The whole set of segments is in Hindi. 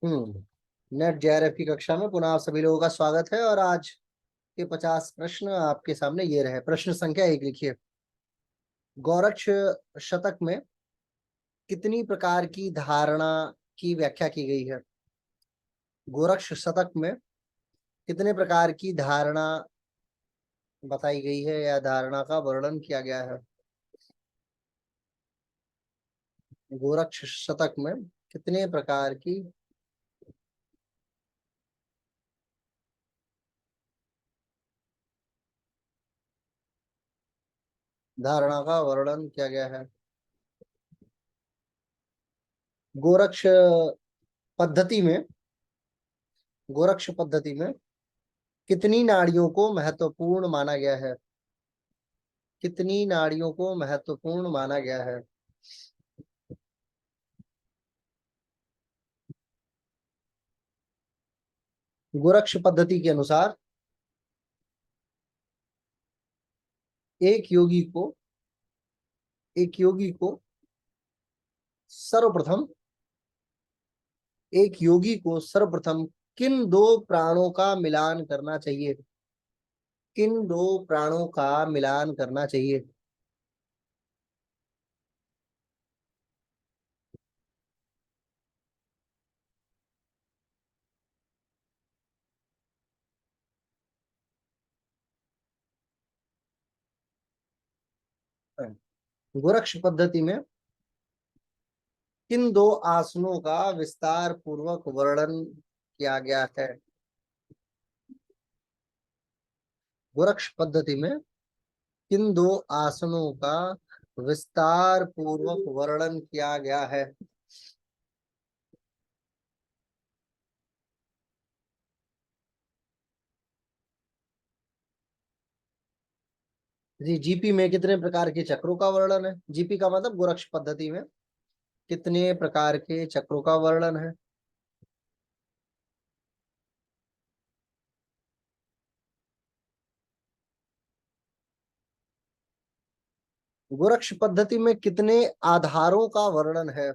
नेट जेआरएफ की कक्षा में पुनः आप सभी लोगों का स्वागत है। और आज के 50 प्रश्न आपके सामने ये रहे। प्रश्न संख्या 1 लिखिए। गौरक्ष शतक में कितनी प्रकार की धारणा की व्याख्या की गई है? गोरक्ष शतक में कितने प्रकार की धारणा बताई गई है या धारणा का वर्णन किया गया है? गोरक्ष शतक में कितने प्रकार की धारणा का वर्णन किया गया है? गोरक्ष पद्धति में गोरक्ष पद्धति में कितनी नाड़ियों को महत्वपूर्ण माना गया है? कितनी नाड़ियों को महत्वपूर्ण माना गया है? गोरक्ष पद्धति के अनुसार एक योगी को एक योगी को सर्वप्रथम एक योगी को सर्वप्रथम किन दो प्राणों का मिलान करना चाहिए? किन दो प्राणों का मिलान करना चाहिए? गोरक्ष पद्धति में किन दो आसनों का विस्तार पूर्वक वर्णन किया गया है? गोरक्ष पद्धति में किन दो आसनों का विस्तार पूर्वक वर्णन किया गया है? जी, जीपी में कितने प्रकार के चक्रों का वर्णन है? जीपी का मतलब गोरक्ष पद्धति में कितने प्रकार के चक्रों का वर्णन है? गोरक्ष पद्धति में कितने आधारों का वर्णन है?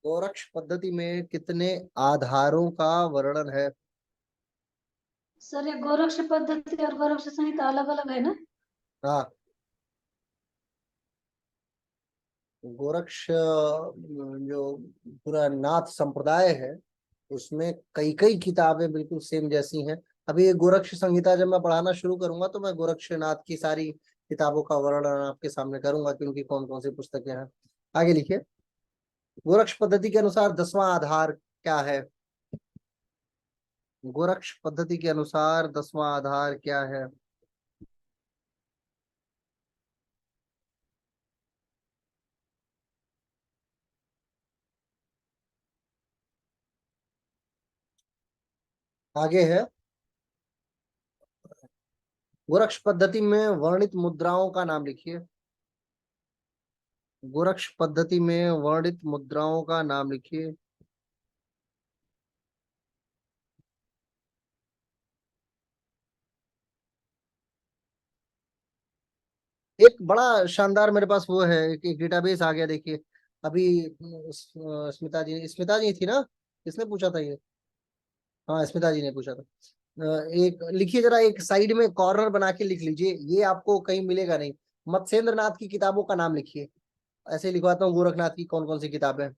गोरक्ष पद्धति में कितने आधारों का वर्णन है? सर ये गोरक्ष पद्धति और गोरक्ष संहिता अलग अलग है ना? हाँ, गोरक्ष जो पूरा नाथ संप्रदाय है उसमें कई कई किताबें बिल्कुल सेम जैसी हैं। अभी ये गोरक्ष संहिता जब मैं पढ़ाना शुरू करूंगा तो मैं गोरक्षनाथ की सारी किताबों का वर्णन आपके सामने करूंगा कि उनकी कौन कौन सी पुस्तकें हैं। आगे लिखिए। गोरक्ष पद्धति के अनुसार 10वां आधार क्या है? गोरक्ष पद्धति के अनुसार 10वां आधार क्या है? आगे है। गोरक्ष पद्धति में वर्णित मुद्राओं का नाम लिखिए। गोरक्ष पद्धति में वर्णित मुद्राओं का नाम लिखिए। एक बड़ा शानदार मेरे पास वो है, एक डेटाबेस आ गया देखिए। अभी स्मिता जी थी ना, किसने पूछा था ये? हाँ, स्मिता जी ने पूछा था। एक लिखिए जरा, एक साइड में कॉर्नर बना के लिख लीजिए, ये आपको कहीं मिलेगा नहीं। मत्स्येंद्र नाथ की किताबों का नाम लिखिए। ऐसे लिखवाता हूँ गोरखनाथ की कौन कौन सी किताबें।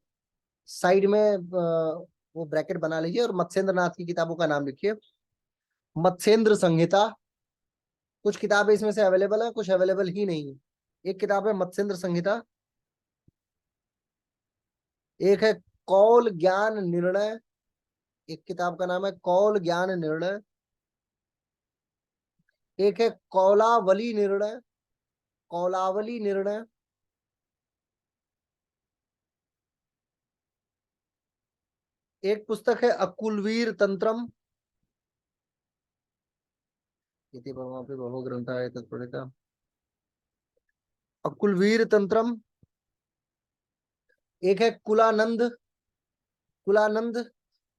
साइड में वो ब्रैकेट बना लीजिए और मत्स्येंद्र नाथ की किताबों का नाम लिखिए। मत्स्येंद्र संहिता, कुछ किताबें इसमें से अवेलेबल है, कुछ अवेलेबल ही नहीं है। एक किताब है मत्स्येंद्र संहिता, एक है कौल ज्ञान निर्णय, एक किताब का नाम है कौल ज्ञान निर्णय, एक है कौलावली निर्णय, कौलावली निर्णय, एक पुस्तक है अकुलवीर तंत्रम, इति परमापि बहो ग्रंथाय तत्पठिता, अकुलवीर तंत्रम। एक है कुलानंद, कुलानंद।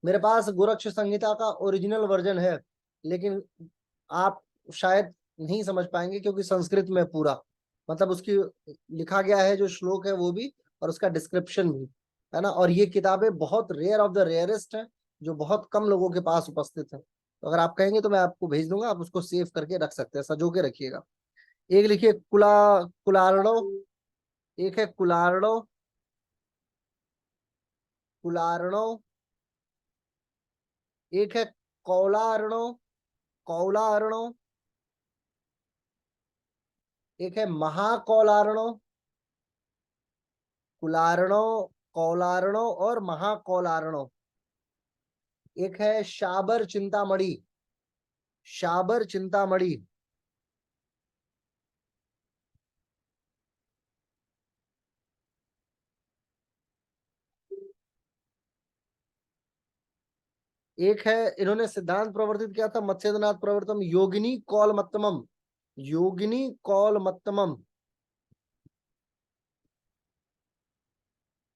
मेरे पास गोरक्ष संहिता का ओरिजिनल वर्जन है, लेकिन आप शायद नहीं समझ पाएंगे क्योंकि संस्कृत में पूरा मतलब उसकी लिखा गया है, जो श्लोक है वो भी और उसका डिस्क्रिप्शन भी। है ना। और ये किताबें बहुत रेयर ऑफ द रेयरेस्ट है, जो बहुत कम लोगों के पास उपस्थित है। तो अगर आप कहेंगे तो मैं आपको भेज दूंगा, आप उसको सेव करके रख सकते हैं, सजो के रखिएगा। एक लिखिए कुलार्णो, एक है कुलार्णो, कुलार्णो, एक है कौलार्णो, कौलार्णो, एक है महाकौलार्णो, कुलार्णो, कौलार्णो और महाकौलार्णो। एक है शाबर चिंतामणि, शाबर चिंतामणि। एक है, इन्होंने सिद्धांत प्रवर्तित किया था मत्स्येंद्रनाथ प्रवर्तम योगिनी कौलमत्तमम, योगिनी कौलमत्तमम,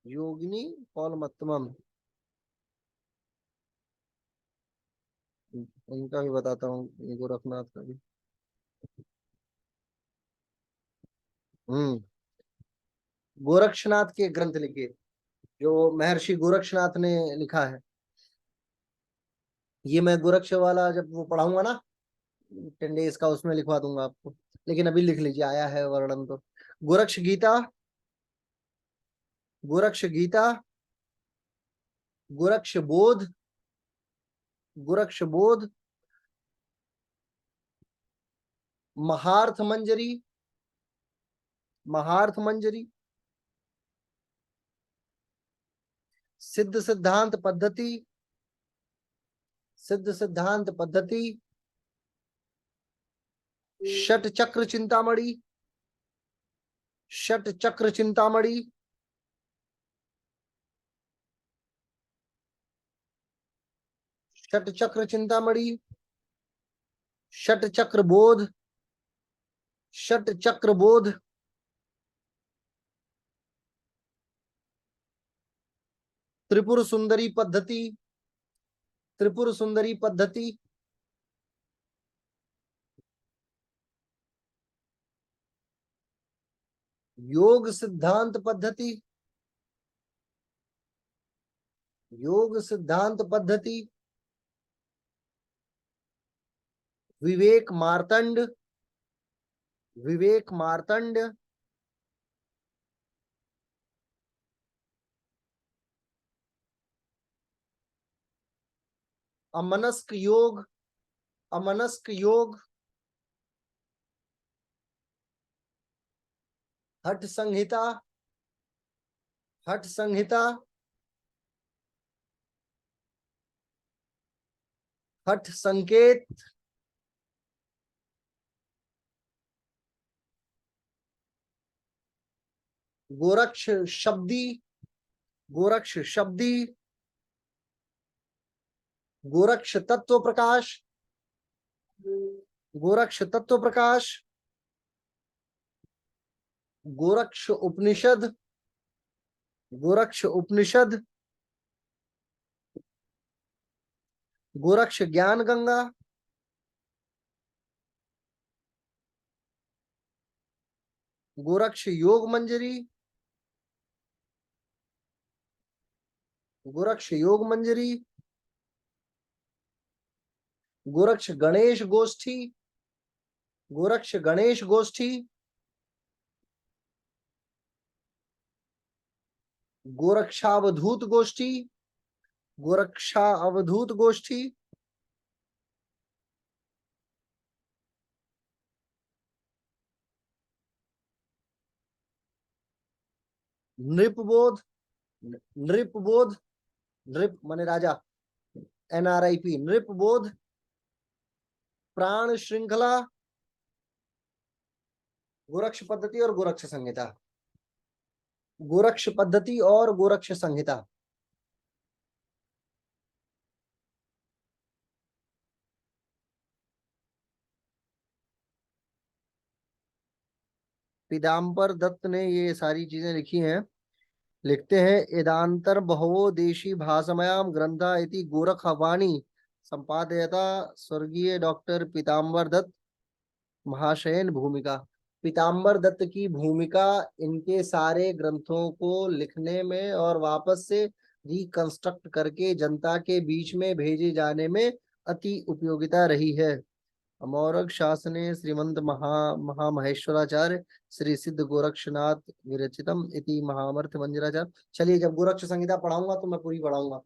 योगिनी कौलमत्तमम। इनका भी बताता हूँ, गोरखनाथ का भी। हम्म गोरक्षनाथ के ग्रंथ लिखे, जो महर्षि गोरक्षनाथ ने लिखा है। ये मैं गोरक्ष वाला जब वो पढ़ाऊंगा ना 10 days का, उसमें लिखवा दूंगा आपको। लेकिन अभी लिख लीजिए, आया है वर्णन तो। गोरक्ष गीता, गोरक्ष गीता, गोरक्ष बोध, गोरक्ष बोध, महार्थ मंजरी, महार्थ मंजरी, सिद्ध सिद्धांत पद्धति, सिद्ध सिद्धांत पद्धति, षट चक्र चिंतामणि, षट चक्र चिंतामणि, षट चक्र चिंतामणि, षट चक्र बोध, षट चक्र बोध, त्रिपुर सुंदरी पद्धति, त्रिपुर सुंदरी पद्धति, योग सिद्धांत पद्धति, योग सिद्धांत पद्धति, विवेक मार्तंड, विवेक मार्तंड, अमनस्क योग, अमनस्क योग, हठ संहिता, हठ संहिता, हठ संकेत, गोरक्ष शब्दी, गोरक्ष शब्दी, गोरक्ष तत्व प्रकाश, गोरक्ष तत्व प्रकाश, गोरक्ष उपनिषद, गोरक्ष उपनिषद, गोरक्ष ज्ञान गंगा, गोरक्ष योग मंजरी, गोरक्ष योग मंजरी, गोरक्ष गणेश गोष्ठी, गोरक्ष गणेश गोष्ठी, गोरक्षावधूत गोष्ठी, गोरक्षा अवधूत गोष्ठी, नृपबोध, नृपबोध, नृप माने राजा, NRIP, नृपबोध, प्राण श्रृंखला, गोरक्ष पद्धति और गोरक्ष संहिता, गोरक्ष पद्धति और गोरक्ष संहिता। पीताम्बर दत्त ने ये सारी चीजें लिखी हैं। लिखते हैं, एदांतर बहवो देशी भाषमयाम ग्रंथा इति गोरखवाणी संपादयता स्वर्गीय डॉक्टर पीताम्बर दत्त महाशयन भूमिका। पीताम्बर दत्त की भूमिका इनके सारे ग्रंथों को लिखने में और वापस से रिकंस्ट्रक्ट करके जनता के बीच में भेजे जाने में अति उपयोगिता रही है। अमौरक शासने श्रीमंत महामहेश्वराचार्य श्री सिद्ध गोरक्षनाथ विरचितम इति महामर्थ मंजराचार्य। चलिए, जब गोरक्ष संहिता पढ़ाऊंगा तो मैं पूरी पढ़ाऊंगा।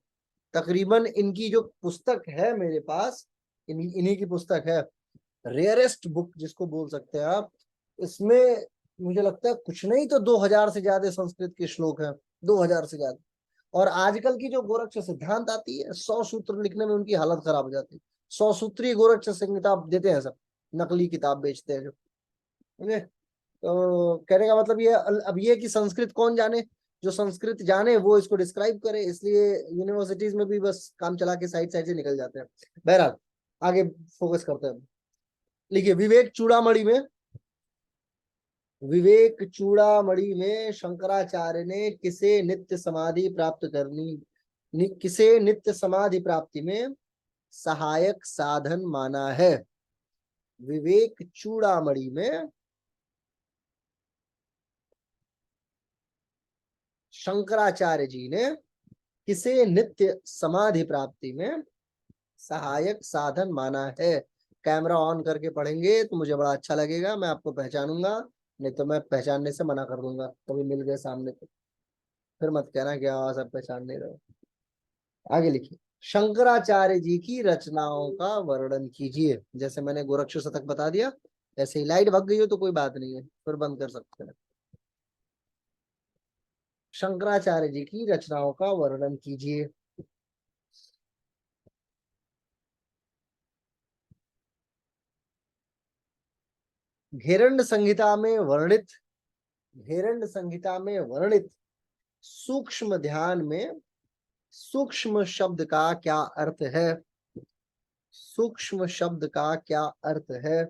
तकरीबन इनकी जो पुस्तक है मेरे पास, इन्हीं की पुस्तक है, रेयरेस्ट बुक जिसको बोल सकते हैं आप। इसमें मुझे लगता है कुछ नहीं तो 2000 से ज्यादा संस्कृत के श्लोक हैं, 2000 से ज्यादा। और आजकल की जो गोरक्ष सिद्धांत आती है, 100 सूत्र लिखने में उनकी हालत खराब हो जाती है। 100 सूत्री गोरक्ष संहिता देते हैं सब, नकली किताब बेचते हैं जो। समझे? तो कहने का मतलब ये अब ये कि संस्कृत कौन जाने, जो संस्कृत जाने वो इसको डिस्क्राइब करे, इसलिए यूनिवर्सिटीज में भी बस काम चला के साइड साइड से निकल जाते हैं। बहरहाल आगे फोकस करते हैं। लिखिए, विवेक चूड़ामणि में शंकराचार्य ने किसे नित्य समाधि प्राप्त करनी, किसे नित्य समाधि प्राप्ति में सहायक साधन माना है। विवेक चूड़ामणि में शंकराचार्य जी ने किसे नित्य समाधि प्राप्ति में सहायक साधन माना है। कैमरा ऑन करके पढ़ेंगे तो मुझे बड़ा अच्छा लगेगा, मैं आपको पहचानूंगा, नहीं तो मैं पहचानने से मना कर दूंगा। कभी मिल गए सामने तो फिर मत कहना कि हाँ सब पहचान नहीं रहे। आगे लिखिए, शंकराचार्य जी की रचनाओं का वर्णन कीजिए। जैसे मैंने गोरक्ष शतक बता दिया, ऐसे ही लाइट भग गई हो तो कोई बात नहीं है, फिर बंद कर सकते हैं। शंकराचार्य जी की रचनाओं का वर्णन कीजिए। घेरंड संहिता में वर्णित, घेरंड संहिता में वर्णित सूक्ष्म ध्यान में सूक्ष्म शब्द का क्या अर्थ है। सूक्ष्म शब्द का क्या अर्थ है।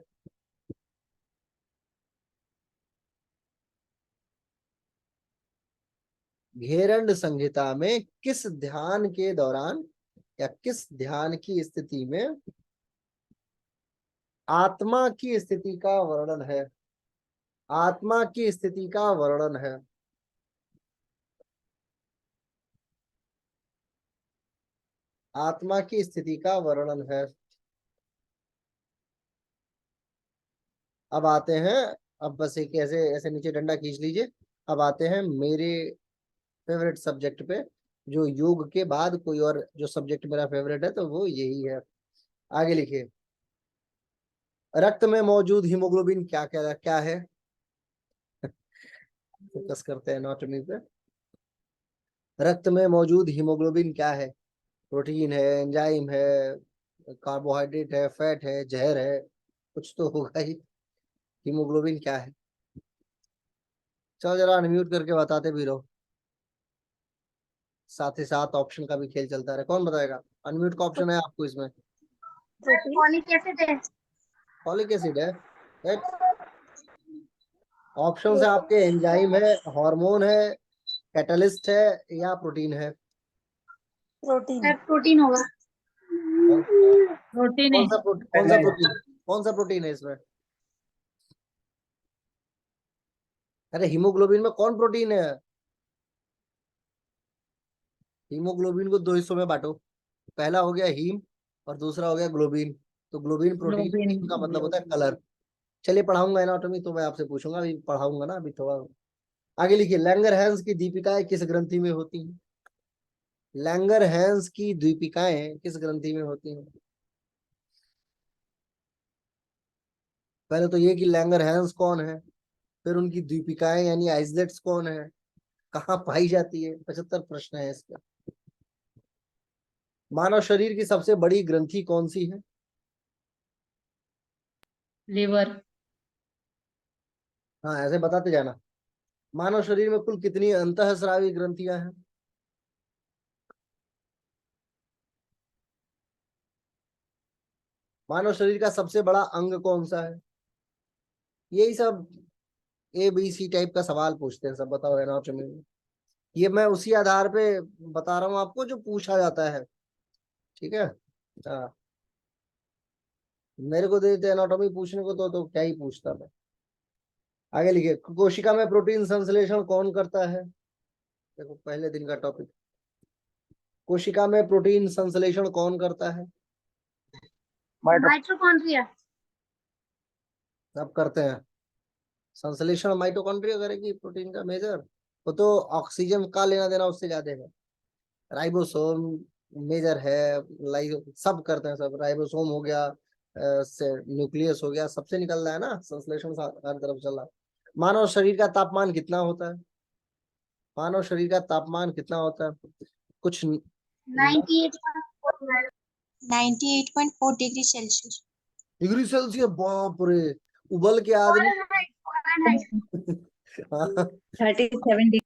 घेरंड संहिता में किस ध्यान के दौरान या किस ध्यान की स्थिति में आत्मा की स्थिति का वर्णन है। आत्मा की स्थिति का वर्णन है। आत्मा की स्थिति का वर्णन है। अब आते हैं, अब बस एक ऐसे ऐसे नीचे डंडा खींच लीजिए। अब आते हैं मेरे फेवरेट सब्जेक्ट पे, जो योग के बाद कोई और जो सब्जेक्ट मेरा फेवरेट है तो वो यही है। आगे लिखिए, रक्त में मौजूद हीमोग्लोबिन क्या क्या क्या है। फोकस करते हैं एनाटॉमी पे। रक्त में मौजूद हीमोग्लोबिन क्या है। प्रोटीन है, एंजाइम है, कार्बोहाइड्रेट है, फैट है, जहर है, कुछ तो होगा ही। हीमोग्लोबिन क्या है। चलो जरा अनम्यूट करके बताते भी रहो, साथ ही साथ ऑप्शन का भी खेल चलता रहे। कौन बताएगा। अनम्यूट का ऑप्शन है आपको इसमें। फॉलिक एसिड है। फॉलिक एसिड है। ऑप्शन है आपके, एंजाइम है, हार्मोन है, कैटलिस्ट है या प्रोटीन है। प्रोटीन, प्रोटीन होगा। कौन प्रोटीन है। कौन सा कौन सा प्रोटीन, कौन सा प्रोटीन है इसमें। अरे हीमोग्लोबिन में कौन प्रोटीन है। हीमोग्लोबिन को दो हिस्सों में बांटो, पहला हो गया हीम और दूसरा हो गया ग्लोबिन। तो ग्लोबिन प्रोटीन, ग्लोबिन। हीम का मतलब होता है कलर। चलिए पढ़ाऊंगा एनाटॉमी तो मैं आपसे पूछूंगा, अभी पढ़ाऊंगा ना अभी थोड़ा। आगे लिखिए, लैंगर हैंस की दीपिकाएं किस ग्रंथि में होती हैं। लैंगर हैंस की दीपिकाएं किस ग्रंथि में होती हैं। पहले तो ये कि लैंगर हैंस कौन है, फिर उनकी दीपिकाएं यानी आइसलेट्स कौन है, कहाँ पाई जाती है। 75 प्रश्न है इसका। मानव शरीर की सबसे बड़ी ग्रंथि कौन सी है। लिवर। हाँ ऐसे बताते जाना। मानव शरीर में कुल कितनी अंतःस्रावी ग्रंथियां हैं। मानव शरीर का सबसे बड़ा अंग कौन सा है। यही सब ABC टाइप का सवाल पूछते हैं सब, बताओ एनाटॉमी में। ये मैं उसी आधार पे बता रहा हूँ आपको जो पूछा जाता है। ठीक है। हाँ, मेरे को देते एनाटॉमी पूछने को तो क्या ही पूछता मैं। आगे लिखिए, कोशिका में प्रोटीन संश्लेषण कौन करता है? देखो पहले दिन का टॉपिक, कोशिका में प्रोटीन संश्लेषण कौन करता है? माइटोकॉन्ड्रिया। सब करते हैं संश्लेषण, माइटोकॉन्ड्रिया करेगी प्रोटीन का मेजर। वो तो ऑक्सीजन का लेना देना उससे ज्यादा है। राइबोसोम मेजर है, लाइक सब करते हैं, सब राइबोसोम हो गया, से न्यूक्लियस हो गया, सबसे निकल रहा है ना संश्लेषण, हर तरफ चल रहा है। मानव शरीर का तापमान कितना होता है? मानव शरीर का तापमान कितना होता है? कुछ 98.4 डिग्री सेल्सियस। डिग्री सेल्सियस, बाप रे, उबल के आदमी। हाँ, 37 डिग्री।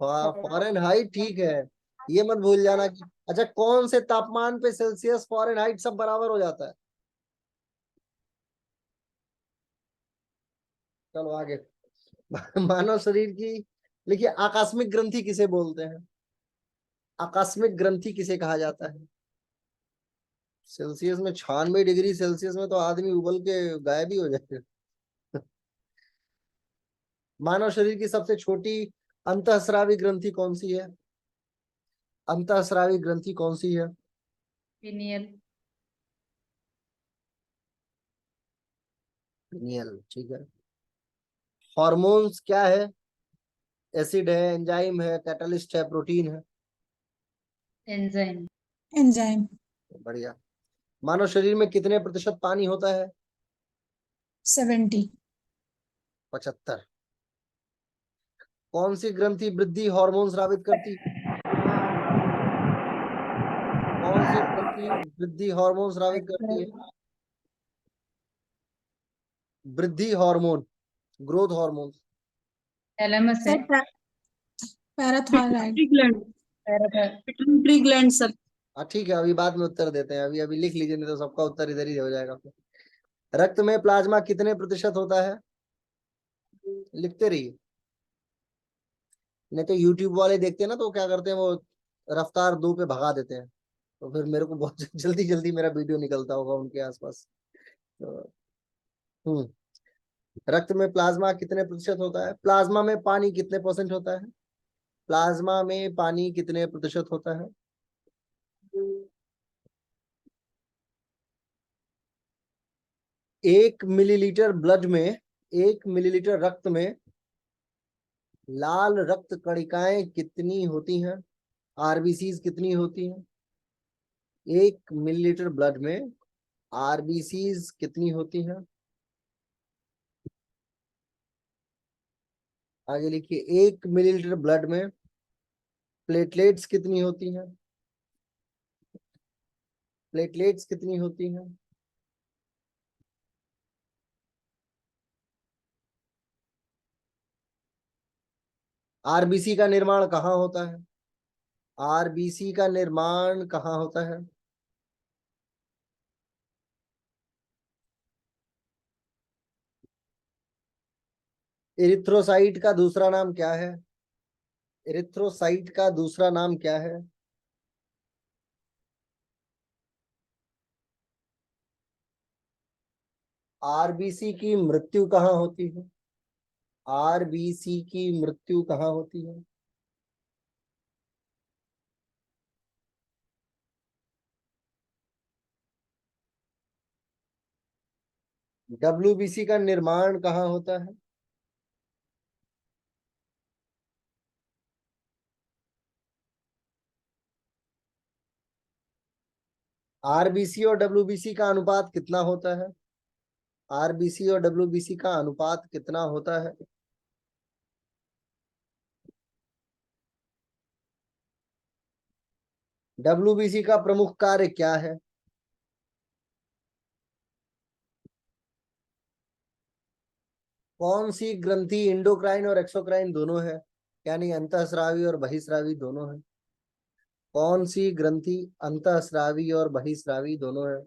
फॉरेन हाइट ठीक है, ये मत भूल जाना कि अच्छा कौन से तापमान पे सेल्सियस फॉरेन हाइट सब बराबर हो जाता है। चलो आगे। मानव शरीर की देखिए, आकस्मिक ग्रंथि किसे बोलते हैं? आकस्मिक ग्रंथि किसे कहा जाता है? सेल्सियस में 96 डिग्री सेल्सियस में तो आदमी उबल के गायब ही हो जाएगा। मानव शरीर की सबसे छोटी अंतःस्रावी ग्रंथि कौन सी है? अंतःस्रावी ग्रंथि कौन सी है? पिनियल। पिनियल, ठीक है। हॉर्मोन्स क्या है? एसिड है, एंजाइम है, कैटलिस्ट है, प्रोटीन है? एंजाइम। एंजाइम। बढ़िया। मानव शरीर में कितने प्रतिशत पानी होता है? 70। 75। कौन सी ग्रंथि वृद्धि हार्मोन स्रावित करती है? कौन सी ग्रंथि वृद्धि हार्मोन स्रावित करती है? वृद्धि हार्मोन, ग्रोथ हार्मोन। थैलेमस है। Parathyroid gland. Pituitary gland sir. हाँ ठीक है, अभी बाद में उत्तर देते हैं, अभी अभी लिख लीजिए, नहीं तो सबका उत्तर इधर ही हो जाएगा फिर। रक्त में प्लाज्मा कितने प्रतिशत होता है? लिखते रहिए, नहीं तो यूट्यूब वाले देखते हैं ना, तो क्या करते हैं वो रफ्तार 2 पे भगा देते हैं, तो फिर मेरे को बहुत जल्दी जल्दी मेरा वीडियो निकलता होगा उनके आसपास। तो रक्त में प्लाज्मा कितने प्रतिशत होता है? प्लाज्मा में पानी कितने परसेंट होता है? प्लाज्मा में पानी कितने प्रतिशत होता है? 1 मिलीलीटर ब्लड में, 1 मिलीलीटर रक्त में लाल रक्त कणिकाएं कितनी होती हैं? आरबीसीज कितनी होती हैं? 1 मिलीलीटर ब्लड में आरबीसीज कितनी होती हैं? आगे लिखिए, 1 मिलीलीटर ब्लड में प्लेटलेट्स कितनी होती हैं? प्लेटलेट्स कितनी होती हैं? आरबीसी का निर्माण कहाँ होता है? आरबीसी का निर्माण कहाँ होता है? इरिथ्रोसाइट का दूसरा नाम क्या है? इरिथ्रोसाइट का दूसरा नाम क्या है? आरबीसी की मृत्यु कहाँ होती है? आरबीसी की मृत्यु कहाँ होती है? डब्ल्यूबीसी का निर्माण कहाँ होता है? आरबीसी और डब्ल्यूबीसी का अनुपात कितना होता है? आरबीसी और डब्ल्यूबीसी का अनुपात कितना होता है? डब्ल्यूबीसी का प्रमुख कार्य क्या है? कौन सी ग्रंथि इंडोक्राइन और एक्सोक्राइन दोनों है, यानी अंतःस्रावी और बहिस्रावी दोनों है? कौन सी ग्रंथि अंतःस्रावी और बहिस्रावी दोनों है?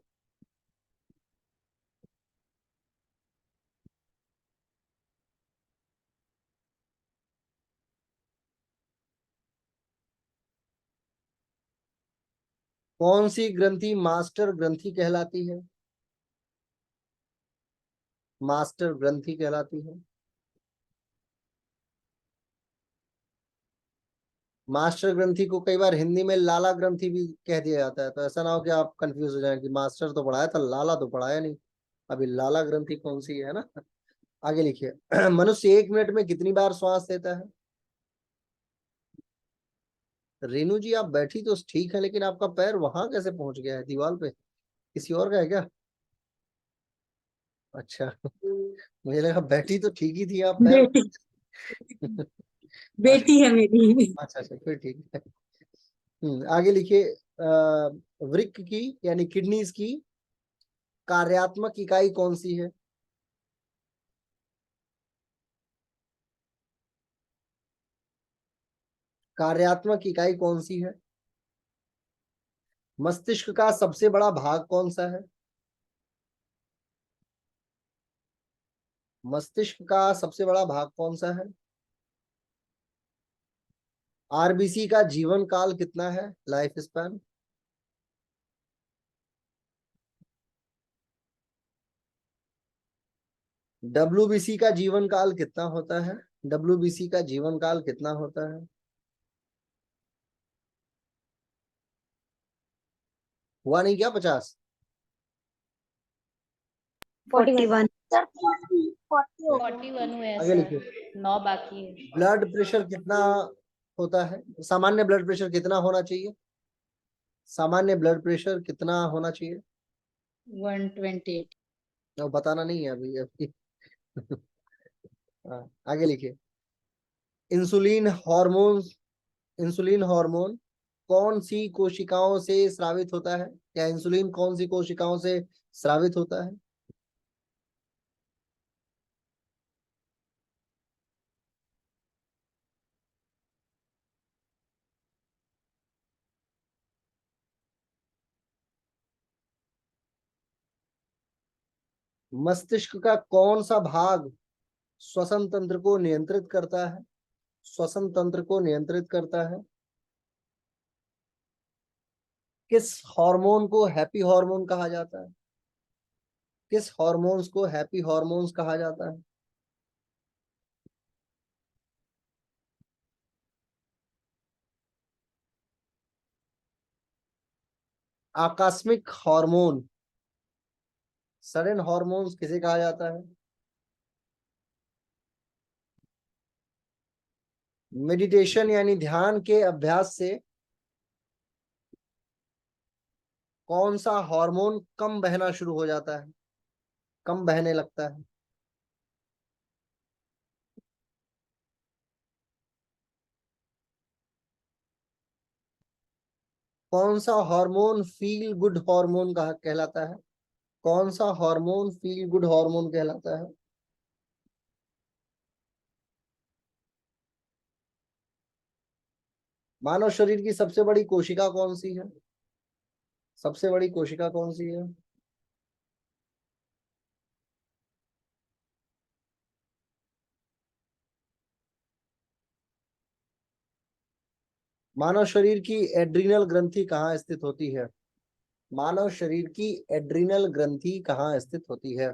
कौन सी ग्रंथि मास्टर ग्रंथि कहलाती है? मास्टर ग्रंथि कहलाती है। मास्टर ग्रंथि को कई बार हिंदी में लाला ग्रंथि भी कह दिया जाता है, तो ऐसा ना हो कि आप कंफ्यूज हो जाए कि मास्टर तो पढ़ाया था, लाला तो पढ़ाया नहीं। अभी लाला ग्रंथि कौन सी है ना। आगे लिखिए। मनुष्य 1 मिनट में कितनी बार श्वास लेता है? रेनू जी आप बैठी तो ठीक है, लेकिन आपका पैर वहां कैसे पहुंच गया है दीवार पे? किसी और का है क्या? अच्छा। मुझे लगा बैठी तो ठीक ही थी आप, पैर। बेटी बेटी है मेरी। अच्छा अच्छा, फिर ठीक है। आगे लिखिए। वृक्क की यानी किडनीज की कार्यात्मक इकाई कौन सी है? कार्यात्मक इकाई कौन सी है? मस्तिष्क का सबसे बड़ा भाग कौन सा है? मस्तिष्क का सबसे बड़ा भाग कौन सा है? आरबीसी का जीवन काल कितना है, लाइफ स्पैन? डब्ल्यूबीसी का जीवन काल कितना होता है? डब्ल्यूबीसी का जीवन काल कितना होता है? हुआ नहीं क्या 50? 41 41 हुए हैं आगे सर, लिखिए। 9 बाकी है। ब्लड प्रेशर कितना होता है? सामान्य ब्लड प्रेशर कितना होना चाहिए? सामान्य ब्लड प्रेशर कितना होना चाहिए? 128। तो बताना नहीं है अभी। हाँ, आगे लिखिए। इंसुलिन हार्मोन, इंसुलिन हार्मोन कौन सी कोशिकाओं से स्रावित होता है? या इंसुलिन कौन सी कोशिकाओं से स्रावित होता है? मस्तिष्क का कौन सा भाग श्वसन तंत्र को नियंत्रित करता है? श्वसन तंत्र को नियंत्रित करता है? किस हार्मोन को हैप्पी हार्मोन कहा जाता है? किस हार्मोन्स को हैप्पी हार्मोन्स कहा जाता है? आकस्मिक हार्मोन, सडन हार्मोन्स किसे कहा जाता है? मेडिटेशन यानी ध्यान के अभ्यास से कौन सा हार्मोन कम बहना शुरू हो जाता है, कम बहने लगता है? कौन सा हार्मोन फील गुड हार्मोन कहा कहलाता है? कौन सा हार्मोन फील गुड हार्मोन कहलाता है? मानव शरीर की सबसे बड़ी कोशिका कौन सी है? सबसे बड़ी कोशिका कौन सी है? मानव शरीर की एड्रीनल ग्रंथि कहाँ स्थित होती है? मानव शरीर की एड्रीनल ग्रंथि कहाँ स्थित होती है?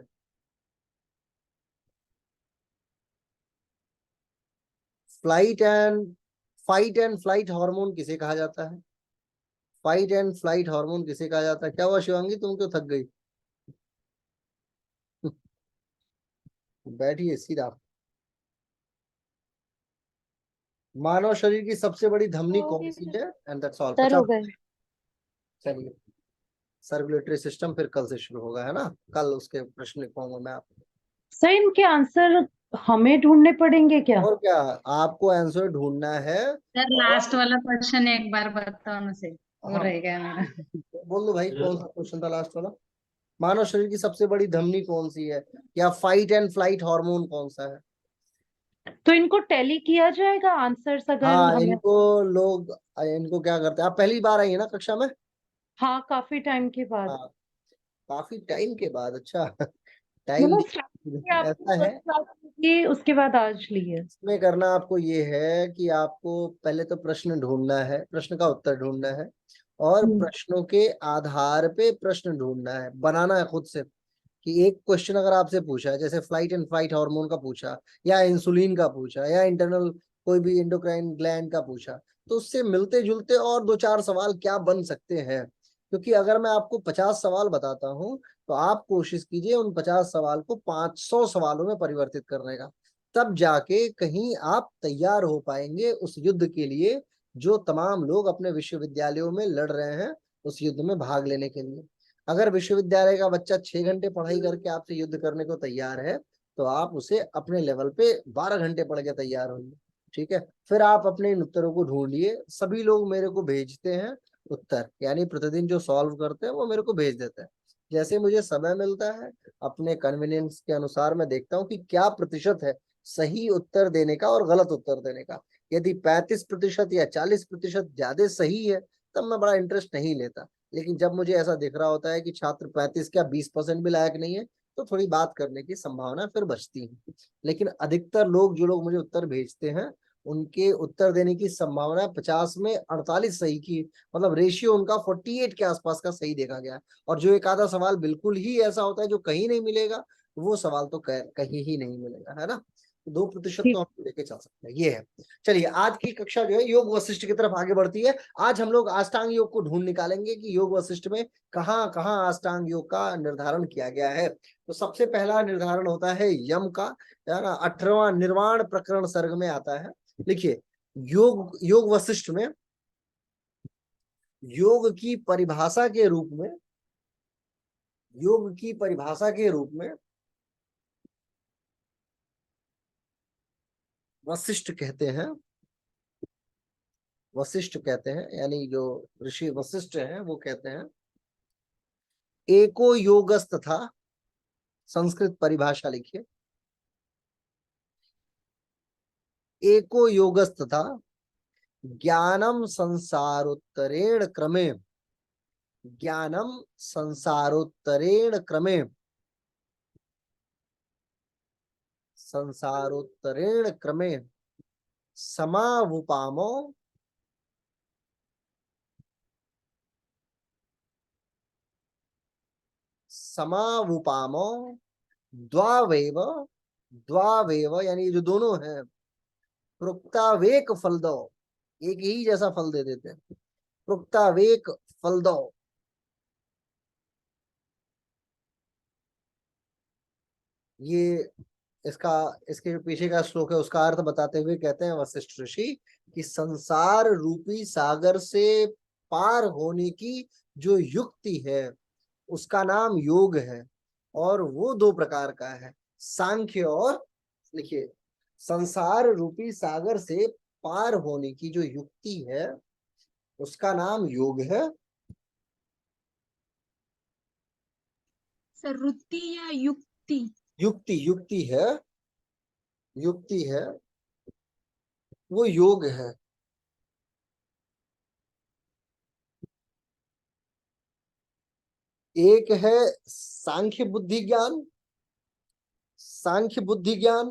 फाइट एंड फ्लाइट हार्मोन किसे कहा जाता है? फाइट एंड फ्लाइट हार्मोन किसे कहा जाता है? क्या हुआ शिवांगी, तुम क्यों थक गई? बैठिए सीधा। मानव शरीर की सबसे बड़ी धमनी कौन सी है? And that's all. सर हो 50। गए। चलिए, सर्कुलेटरी सिस्टम फिर कल से शुरू होगा, है ना? कल उसके प्रश्न लिखवाऊंगा मैं आपको। सर इनके आंसर हमें ढूंढने पड़ेंगे क्या? और क्या, आपको आंसर ढूंढना है। सर लास्ट वाला क्वेश्चन एक बार बताओ ना से, वो हाँ, रह गया मेरा। बोल दो भाई, कौन सा क्वेश्चन था लास्ट वाला? मानव शरीर की सबसे बड़ी धमनी कौन सी है, या फाइट एंड फ्लाइट हार्मोन कौन सा है? तो इनको टैली किया जाएगा आंसर्स अगर हाँ, हमें? इनको क्या करते हैं, आप पहली बार आई है ना कक्षा में? हाँ, काफी टाइम के बाद। हाँ, काफी टाइम के बाद। अच्छा। टाइम मतलब starting में आपने ऐसा है। first class में की, उसके बाद आज ली है। इसमें करना आपको ये है कि आपको पहले तो प्रश्न ढूंढना है, प्रश्न का उत्तर ढूंढना है, और प्रश्नों के आधार पे प्रश्न ढूंढना है, बनाना है खुद से। कि एक क्वेश्चन अगर आपसे पूछा है, जैसे फ्लाइट एंड फाइट हार्मोन का पूछा, या इंसुलिन का पूछा, या इंटरनल कोई भी एंडोक्राइन ग्लैंड का पूछा, तो उससे मिलते जुलते और 2-4 सवाल क्या बन सकते हैं, क्योंकि अगर मैं आपको 50 सवाल बताता हूं तो आप कोशिश कीजिए उन 50 सवाल को 500 सवालों में परिवर्तित करने का, तब जाके कहीं आप तैयार हो पाएंगे उस युद्ध के लिए जो तमाम लोग अपने विश्वविद्यालयों में लड़ रहे हैं, उस युद्ध में भाग लेने के लिए। अगर विश्वविद्यालय का बच्चा 6 घंटे पढ़ाई करके आपसे युद्ध करने को तैयार है, तो आप उसे अपने लेवल पे 12 घंटे पढ़ के तैयार होइए। ठीक है, फिर आप अपने इन उत्तरों को ढूंढिए। सभी लोग मेरे को भेजते हैं उत्तर, यानी प्रतिदिन जो सॉल्व करते हैं वो मेरे को भेज देते हैं। जैसे मुझे समय मिलता है, अपने कन्वीनियंस के अनुसार मैं देखता हूँ कि क्या प्रतिशत है सही उत्तर देने का और गलत उत्तर देने का। यदि 35% या 40% ज्यादा सही है, तब मैं बड़ा इंटरेस्ट नहीं लेता। लेकिन जब मुझे ऐसा दिख रहा होता है कि छात्र 35 क्या 20% भी लायक नहीं है, तो थोड़ी बात करने की संभावना फिर बचती है। लेकिन अधिकतर लोग, जो लोग मुझे उत्तर भेजते हैं, उनके उत्तर देने की संभावना 50 में 48 सही की, मतलब रेशियो उनका 48 के आसपास का सही देखा गया। और जो एक आधा सवाल बिल्कुल ही ऐसा होता है जो कहीं नहीं मिलेगा, वो सवाल तो कहीं ही नहीं मिलेगा, है ना। 2% तो ठीक। हम लेके चल सकते हैं, ये है। चलिए, आज की कक्षा जो है योग वशिष्ठ की तरफ आगे बढ़ती है। आज हम लोग अष्टांग योग को ढूंढ निकालेंगे कि योग वशिष्ठ में कहाँ कहाँ अष्टांग योग का निर्धारण किया गया है। तो सबसे पहला निर्धारण होता है यम का, है ना। 18वां निर्वाण प्रकरण सर्ग में आता है। लिखिए, योग वशिष्ठ में योग की परिभाषा के रूप में, योग की परिभाषा के रूप में वशिष्ठ कहते हैं, वशिष्ठ कहते हैं, यानी जो ऋषि वशिष्ठ हैं वो कहते हैं, एको योगस तथा, संस्कृत परिभाषा लिखिए, एको योगस तथा ज्ञानम संसारोत्तरेण क्रमे, ज्ञानम संसारोत्तरेण क्रमे, संसारोत्तरेण क्रमे समावुपामो, समावुपामो द्वावेव, द्वावेव यानी जो दोनों हैं, प्रोक्तावेक फल दो, एक ही जैसा फल दे देते हैं, प्रोक्तावेक फल दो। ये इसका, इसके जो पीछे का श्लोक है उसका अर्थ बताते हुए कहते हैं वशिष्ठ ऋषि कि संसार रूपी सागर से पार होने की जो युक्ति है उसका नाम योग है, और वो 2 प्रकार का है, सांख्य और, लिखिए, संसार रूपी सागर से पार होने की जो युक्ति है उसका नाम योग है। सर वृत्ति या युक्ति? युक्ति, युक्ति है, युक्ति है, वो योग है। एक है सांख्य बुद्धि ज्ञान, सांख्य बुद्धि ज्ञान,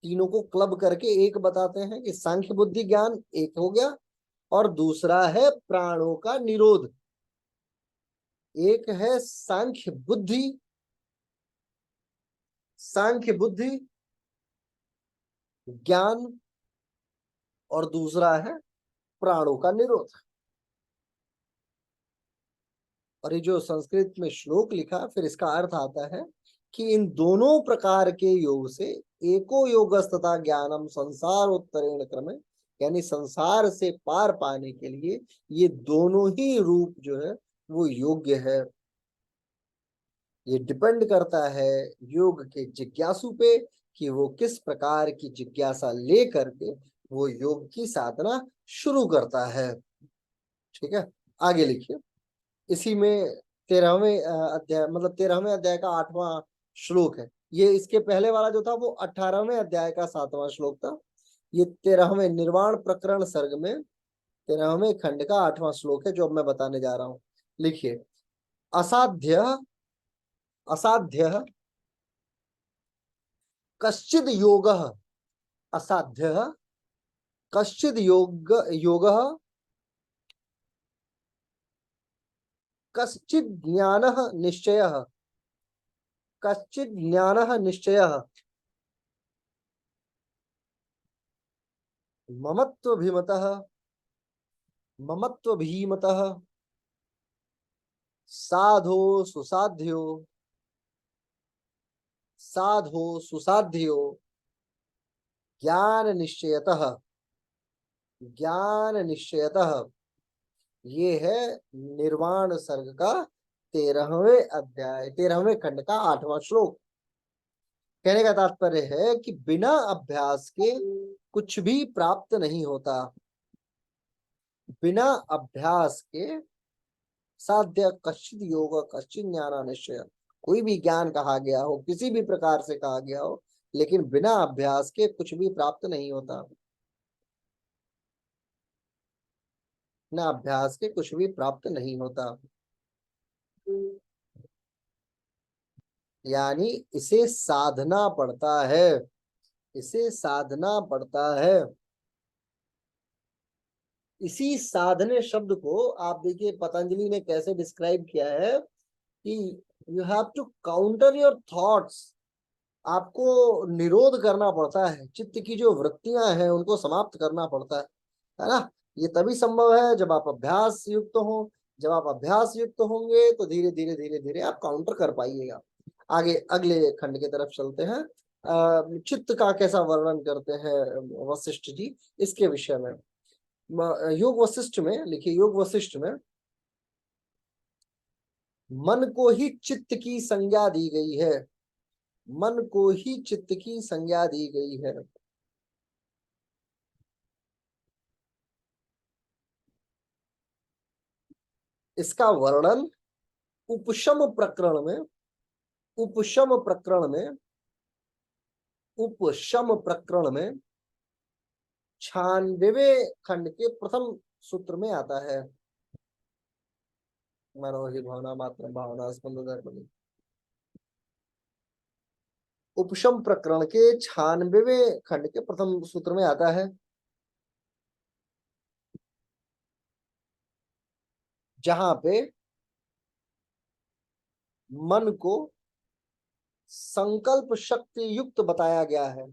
तीनों को क्लब करके एक बताते हैं कि सांख्य बुद्धि ज्ञान एक हो गया। और दूसरा है प्राणों का निरोध। एक है सांख्य बुद्धि, सांख्य बुद्धि ज्ञान, और दूसरा है प्राणों का निरोध। और ये जो संस्कृत में श्लोक लिखा, फिर इसका अर्थ आता है कि इन दोनों प्रकार के योग से एको योगस्तथा ज्ञानम संसार उत्तरेण क्रमे, यानी संसार से पार पाने के लिए ये दोनों ही रूप जो है वो योग्य है। ये डिपेंड करता है योग के जिज्ञासु पे कि वो किस प्रकार की जिज्ञासा ले करके वो योग की साधना शुरू करता है। ठीक है, आगे लिखिए। इसी में 13वें अध्याय, मतलब 13वें अध्याय का 8वां श्लोक है ये। इसके पहले वाला जो था वो 18वें अध्याय का 7वां श्लोक था। ये 13वें निर्वाण प्रकरण सर्ग में 13वें खंड का 8वां श्लोक है जो अब मैं बताने जा रहा हूं। लिखिए, असाध्य, असाध्य कश्चिद योग, असाध्य कश्चिद योग, योग कश्चिद ज्ञान निश्चय, कश्चिद ज्ञान निश्चय ममत्वभिमतः ममत्वभीमतः साधो सुसाध्यो साधो सुसाध्यो ज्ञान निश्चयतः ज्ञान निश्चयतः। ये है निर्वाण सर्ग का 13वें अध्याय 13वें खंड का 8वां श्लोक। कहने का तात्पर्य है कि बिना अभ्यास के कुछ भी प्राप्त नहीं होता। बिना अभ्यास के साध्य कश्चित योग कश्चित ज्ञान निश्चय। कोई भी ज्ञान कहा गया हो, किसी भी प्रकार से कहा गया हो, लेकिन बिना अभ्यास के कुछ भी प्राप्त नहीं होता। बिना अभ्यास के कुछ भी प्राप्त नहीं होता। यानी इसे साधना पड़ता है, इसे साधना पड़ता है। इसी साधने शब्द को आप देखिए पतंजलि ने कैसे डिस्क्राइब किया है कि you have to counter your thoughts. आपको निरोध करना पड़ता है, चित्त की जो वृत्तियां हैं उनको समाप्त करना पड़ता है ना। ये तभी संभव है जब आप अभ्यास युक्त हो। जब आप अभ्यास युक्त होंगे तो धीरे धीरे धीरे धीरे आप काउंटर कर पाइएगा। आगे अगले खंड की तरफ चलते हैं। चित्त का कैसा वर्णन करते हैं वशिष्ठ जी, इसके विषय में। योग वशिष्ठ में लिखिए, योग वशिष्ठ में मन को ही चित्त की संज्ञा दी गई है। मन को ही चित्त की संज्ञा दी गई है। इसका वर्णन उपशम प्रकरण में उपशम प्रकरण में उपशम प्रकरण में 96वें खंड के प्रथम सूत्र में आता है। मानो ही भावना मात्र भावना स्पंद धर्म। उपशम प्रकरण के 96वें खंड के प्रथम सूत्र में आता है, जहां पे मन को संकल्प शक्ति युक्त बताया गया है।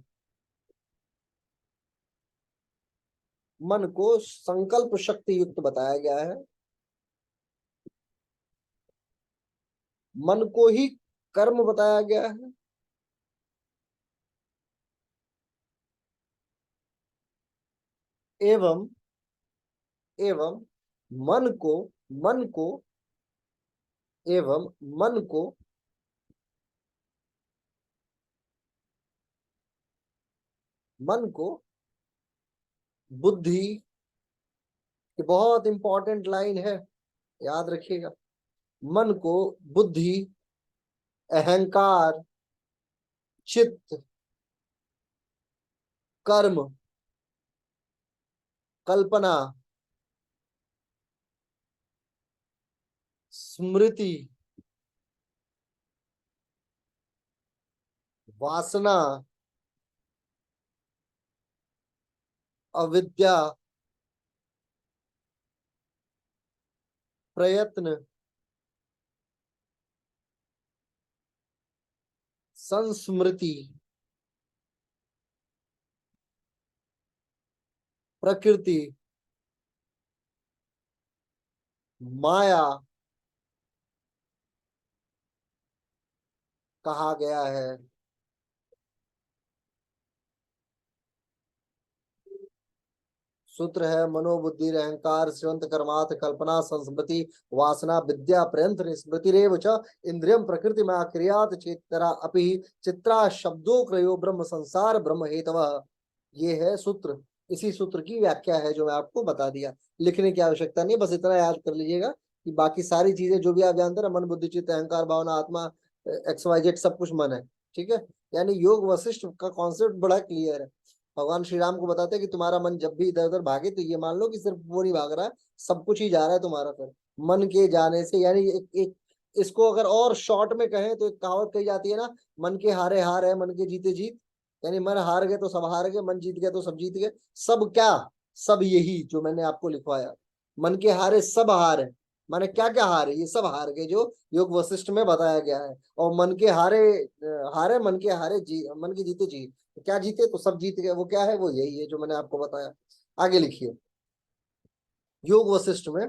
मन को संकल्प शक्ति युक्त बताया गया है। मन को ही कर्म बताया गया है। एवं एवं मन को एवं मन को बुद्धि, ये बहुत इंपॉर्टेंट लाइन है, याद रखिएगा। मन को बुद्धि, अहंकार, चित्त, कर्म, कल्पना, स्मृति, वासना, अविद्या, प्रयत्न, संस्मृति, प्रकृति, माया कहा गया है। सूत्र है मनोबुद्धि अहंकार स्यंत कर्माथ कल्पना संस्मृति वासना विद्या प्रयंत्र स्मृतिरेव च इंद्रियम प्रकृति में क्रियात चेतरा अपि चित्रा शब्दों क्रयो ब्रह्म संसार ब्रह्म हेतवः। ये है सूत्र। इसी सूत्र की व्याख्या है जो मैं आपको बता दिया। लिखने की आवश्यकता नहीं, बस इतना याद कर लीजिएगा कि बाकी सारी चीजें जो भी आप जानते हैं मन बुद्धि चित्त अहंकार भावना आत्मा XYZ सब कुछ मन है। ठीक है, यानी योग वशिष्ठ का कॉन्सेप्ट बड़ा क्लियर है। भगवान श्री राम को बताते हैं कि तुम्हारा मन जब भी इधर उधर भागे तो ये मान लो कि सिर्फ वो नहीं भाग रहा है, सब कुछ ही जा रहा है तुम्हारा। फिर मन के जाने से, यानी एक इसको अगर और शॉर्ट में कहें तो एक कहावत कही जाती है ना, मन के हारे हार है मन के जीते जीत। यानी मन हार गए तो सब हार गए, मन जीत गए तो सब जीत गए। सब क्या, सब यही जो मैंने आपको लिखवाया। मन के हारे सब हार है, माने क्या क्या हारे, ये सब हार गए जो योग वशिष्ठ में बताया गया है। और मन के हारे हारे, मन के हारे मन के जीते जी, तो क्या जीते, तो सब जीत गए। वो क्या है, वो यही है जो मैंने आपको बताया। आगे लिखिए, योग वशिष्ठ में,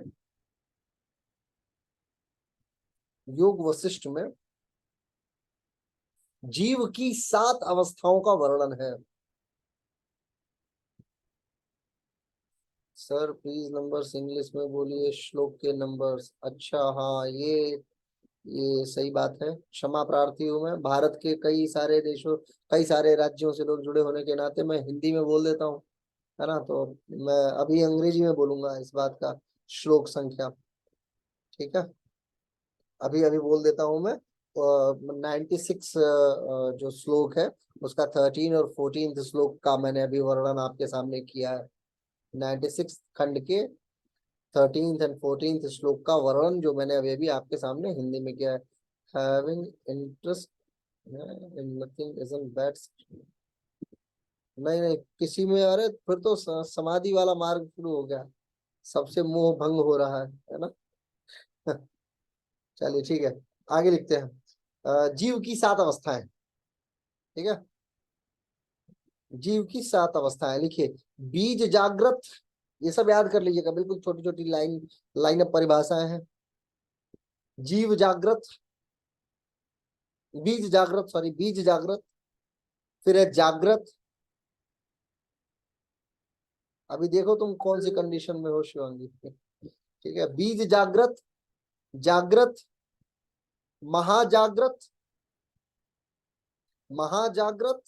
योग वशिष्ठ में जीव की 7 अवस्थाओं का वर्णन है। सर प्लीज नंबर्स इंग्लिश में बोलिए, श्लोक के नंबर्स। अच्छा हाँ, ये सही बात है, क्षमा प्रार्थी हूँ मैं। भारत के कई सारे देशों, कई सारे राज्यों से लोग जुड़े होने के नाते मैं हिंदी में बोल देता हूँ, है ना। तो मैं अभी अंग्रेजी में बोलूंगा इस बात का श्लोक संख्या, ठीक है। अभी अभी बोल देता हूँ मैं। 96 जो श्लोक है उसका 13 और 14 श्लोक का मैंने अभी वर्णन आपके सामने किया है। 96 खंड के 13th and 14th श्लोक का वर्णन जो मैंने अभी अभी आपके सामने हिंदी में किया है। Having interest in nothing isn't bad। नहीं नहीं, किसी में, अरे फिर तो समाधि वाला मार्ग शुरू हो गया, सबसे मोह भंग हो रहा है ना। चलिए ठीक है, आगे लिखते हैं। जीव की 7 अवस्थाएं, ठीक है। जीव की 7 अवस्थाएं लिखिए। बीज जागृत, ये सब याद कर लीजिएगा, बिल्कुल छोटी छोटी लाइन अप परिभाषाएं हैं। जीव जागृत, बीज जागृत, सॉरी बीज जागृत, फिर है जागृत। अभी देखो तुम कौन सी कंडीशन में हो शिवांगी, ठीक है। बीज जागृत, जागृत, महाजागृत, महाजागृत,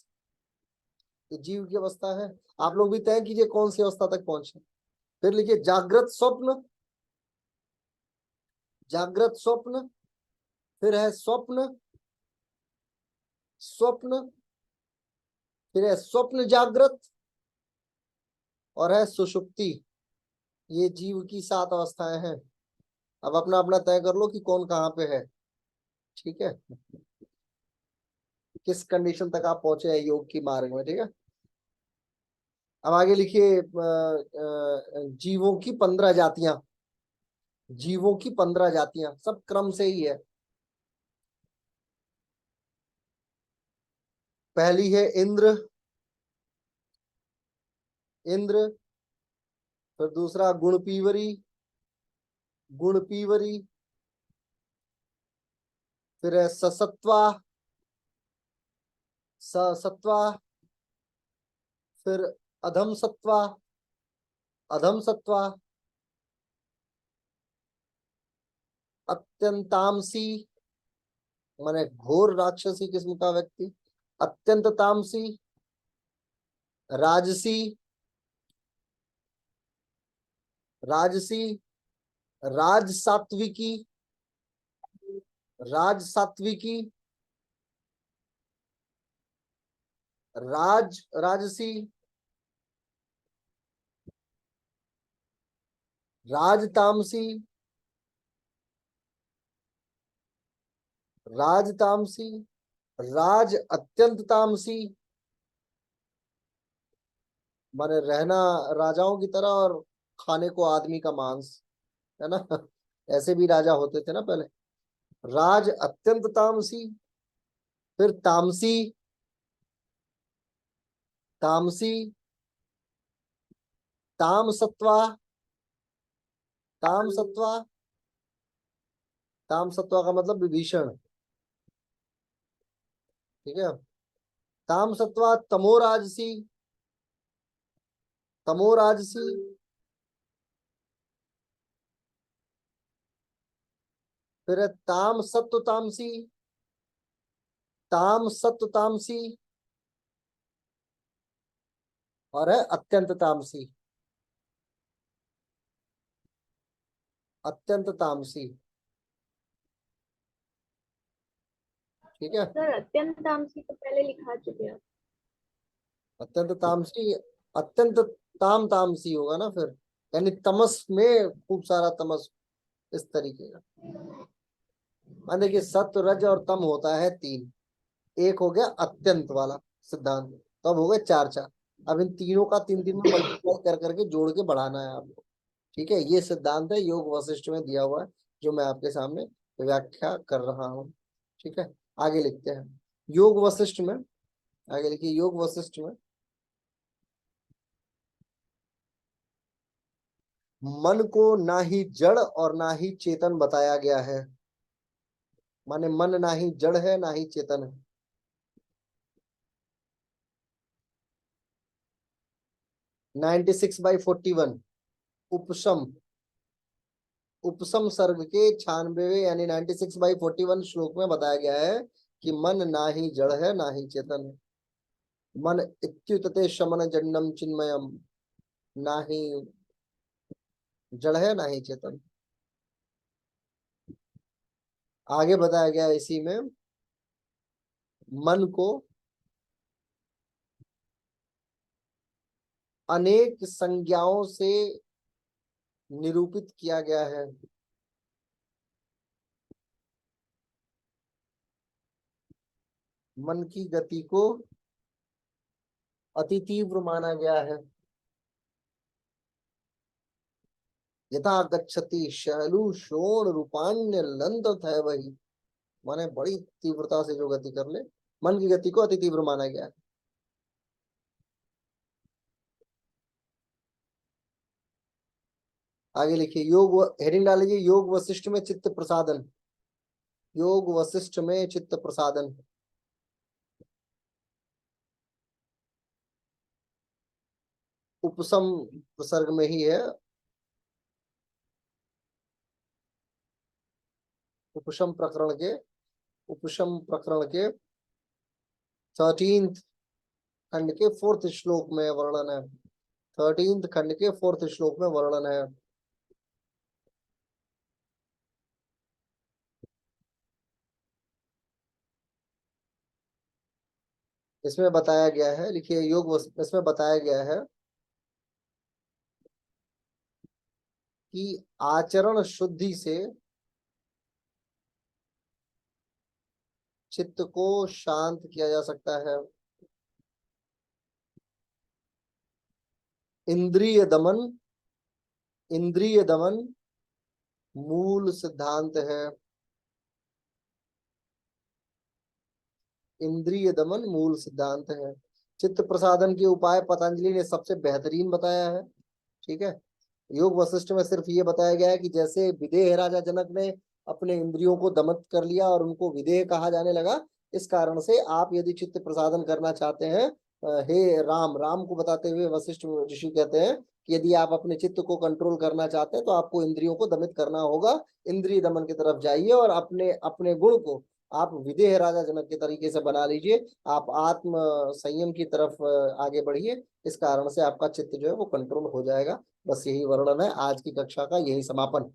ये जीव की अवस्था है। आप लोग भी तय कीजिए कौन सी अवस्था तक पहुंचे। फिर लिखिए जागृत स्वप्न, जागृत स्वप्न, फिर है स्वप्न, स्वप्न, फिर है स्वप्न जागृत, और है सुषुप्ति। ये जीव की 7 अवस्थाएं हैं। अब अपना अपना तय कर लो कि कौन कहाँ पे है, ठीक है। किस कंडीशन तक आप पहुंचे हैं योग की मार्ग में, ठीक है। अब आगे लिखिए, जीवों की 15 जातियां, जीवों की 15 जातियां, सब क्रम से ही है। पहली है इंद्र, इंद्र। फिर दूसरा गुणपीवरी, गुणपीवरी। फिर है ससत्वा, ससत्वा। फिर अधम सत्वा, अधम सत्वा। अत्यंतामसी, माने घोर राक्षसी किस्म का व्यक्ति। अत्यंत तामसी, राजसी, राजसी, राज सात्विकी, राज सात्विकी, राजसी, राजतामसी, राजतामसी, राज अत्यंत तामसी, माने रहना राजाओं की तरह और खाने को आदमी का मांस, है ना। ऐसे भी राजा होते थे ना पहले। राज अत्यंत तामसी, फिर तामसी, तामसी, ताम सत्वा, ताम सत्वा। ताम सत्वा का मतलब विभीषण, ठीक है। ताम सत्वा, तमो राजसी, तमो राजसी। फिर है ताम सत्व तामसी, ताम सत्व तामसी, और है अत्यंत तामसी, अत्यंत तामसी, ठीक है। सर अत्यंत तामसी तो पहले लिखा चुके हैं। अत्यंत तामसी, अत्यंत तामसी होगा ना फिर, यानी तमस में खूब सारा तमस, इस तरीके का। मान देखिए सत्व रज और तम होता है 3, एक हो गया अत्यंत वाला सिद्धांत, तो अब हो गए 4 अब इन तीनों का 3 में मल्टीप्लाई कर करके जोड़ के बढ़ाना है आपको, ठीक है। ये सिद्धांत है योग वशिष्ठ में दिया हुआ है, जो मैं आपके सामने व्याख्या कर रहा हूँ। ठीक है, आगे लिखते हैं। योग वशिष्ठ में, आगे लिखिए, योग वशिष्ठ में मन को ना ही जड़ और ना ही चेतन बताया गया है। माने मन ना ही जड़ है ना ही चेतन है। 96/41 उपशम, उपशम सर्ग के 96वें यानी 96/41 श्लोक में बताया गया है कि मन ना ही जड़ है ना ही चेतन है। मन इत्युतते शमन जन्नम चिन्मयम, ना ही जड़ है ना ही चेतन। आगे बताया गया इसी में मन को अनेक संज्ञाओं से निरूपित किया गया है। मन की गति को अति तीव्र माना गया है। यथा गच्छति शैलु शोण रूपान्य लंदत है वही, माने बड़ी तीव्रता से जो गति कर ले, मन की गति को अति तीव्र माना गया है। आगे लिखिए, योग हेडिंग डालिए, योग वशिष्ठ में चित्त प्रसादन। योग वशिष्ठ में चित्त प्रसादन। उपसम प्रसर्ग में ही है। उपशम प्रकरण के, उपशम प्रकरण के 13th खंड के 4th श्लोक में वर्णन है। 13th खंड के 4th श्लोक में वर्णन है। इसमें बताया गया है, लिखिए, इसमें बताया गया है कि आचरण शुद्धि से चित्त को शांत किया जा सकता है। इंद्रिय दमन, इंद्रिय दमन मूल सिद्धांत है। इंद्रिय दमन मूल सिद्धांत है। चित्त प्रसादन के उपाय पतंजलि ने सबसे बेहतरीन बताया है। ठीक है, योग वशिष्ठ में सिर्फ ये बताया गया है कि जैसे विदेह राजा जनक ने अपने इंद्रियों को दमन कर लिया और उनको विदेह कहा जाने लगा, इस कारण से आप यदि चित्त प्रसादन करना चाहते हैं, हे राम, राम को बताते हुए वशिष्ठ ऋषि कहते हैं कि यदि आप अपने चित्त को कंट्रोल करना चाहते हैं तो आपको इंद्रियों को दमित करना होगा। इंद्रिय दमन की तरफ जाइए और अपने अपने गुण को आप विदेह राजा जनक के तरीके से बना लीजिए। आप आत्म संयम की तरफ आगे बढ़िए, इस कारण से आपका चित्त जो है वो कंट्रोल हो जाएगा। बस यही वर्णन है आज की कक्षा का, यही समापन।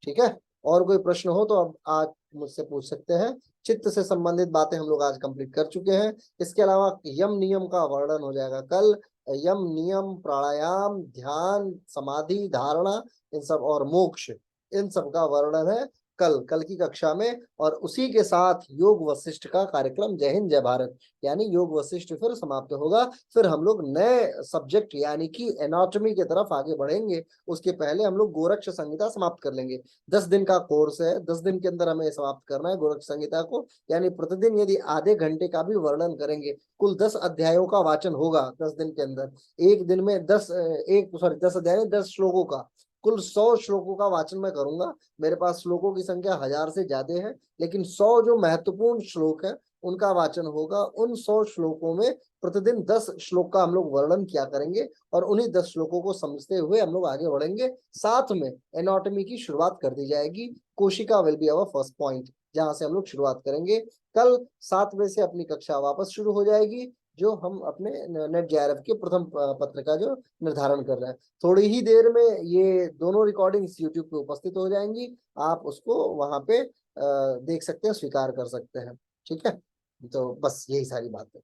ठीक है, और कोई प्रश्न हो तो अब आज मुझसे पूछ सकते हैं। चित्त से संबंधित बातें हम लोग आज कंप्लीट कर चुके हैं। इसके अलावा यम नियम का वर्णन हो जाएगा कल। यम नियम, प्राणायाम, ध्यान, समाधि, धारणा, इन सब और मोक्ष, इन सब का वर्णन है कल की कक्षा में। और उसी के साथ योग वशिष्ठ का कार्यक्रम जय हिंद जय भारत, यानी योग वशिष्ठ फिर समाप्त होगा। फिर हम लोग नए सब्जेक्ट यानी कि एनाटॉमी की तरफ आगे बढ़ेंगे। उसके पहले हम लोग गोरक्ष संहिता समाप्त कर लेंगे। 10 दिन का कोर्स है, 10 दिन के अंदर हमें समाप्त करना है गोरक्ष संहिता को। यानी प्रतिदिन यदि आधे घंटे का भी वर्णन करेंगे, कुल 10 अध्यायों का वाचन होगा 10 दिन के अंदर। एक दिन में 10 अध्याय 10 श्लोकों का, कुल 100 श्लोकों का वाचन मैं करूंगा। मेरे पास श्लोकों की संख्या 1000 से ज्यादा है, लेकिन 100 जो महत्वपूर्ण श्लोक है उनका वाचन होगा। उन 100 श्लोकों में प्रतिदिन 10 श्लोक का हम लोग वर्णन किया करेंगे और उन्हीं 10 श्लोकों को समझते हुए हम लोग आगे बढ़ेंगे। साथ में एनाटॉमी की शुरुआत कर दी जाएगी। कोशिका will be our first point, जहां से हम लोग शुरुआत करेंगे। कल 7 बजे से अपनी कक्षा वापस शुरू हो जाएगी, जो हम अपने नेट जेआरएफ के प्रथम पत्र का जो निर्धारण कर रहे हैं। थोड़ी ही देर में ये दोनों रिकॉर्डिंग्स यूट्यूब पे उपस्थित हो जाएंगी, आप उसको वहां पे देख सकते हैं, स्वीकार कर सकते हैं। ठीक है, तो बस यही सारी बात है।